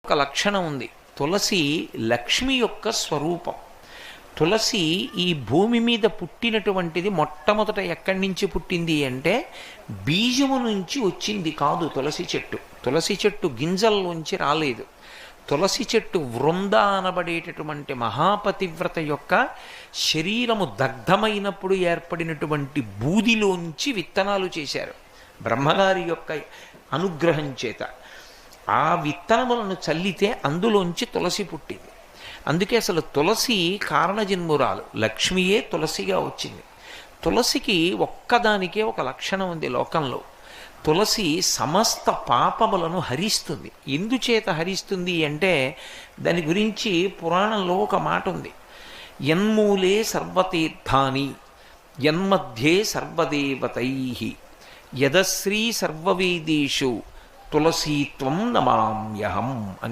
ఒక లక్షణం ఉంది. తులసి లక్ష్మి యొక్క స్వరూపం. తులసి ఈ భూమి మీద పుట్టినటువంటిది మొట్టమొదట ఎక్కడి నుంచి పుట్టింది అంటే బీజము నుంచి వచ్చింది కాదు తులసి చెట్టు. తులసి చెట్టు గింజల్లోంచి రాలేదు. తులసి చెట్టు వృంద అనబడేటటువంటి మహాపతివ్రత యొక్క శరీరము దగ్ధమైనప్పుడు ఏర్పడినటువంటి బూదిలోంచి విత్తనాలు చేశారు బ్రహ్మగారి యొక్క అనుగ్రహం చేత. ఆ విత్తనములను చల్లితే అందులోంచి తులసి పుట్టింది. అందుకే అసలు తులసి కారణజన్మురాలు, లక్ష్మియే తులసిగా వచ్చింది. తులసికి ఒక్కదానికే ఒక లక్షణం ఉంది లోకంలో. తులసి సమస్త పాపములను హరిస్తుంది. ఎందుచేత హరిస్తుంది అంటే దాని గురించి పురాణంలో ఒక మాట ఉంది. యన్మూలే సర్వతీర్థాని యన్మధ్యే సర్వదేవతై యదశ్రీ సర్వవేదేషు తులసీత్వం నమామ్యహం అని.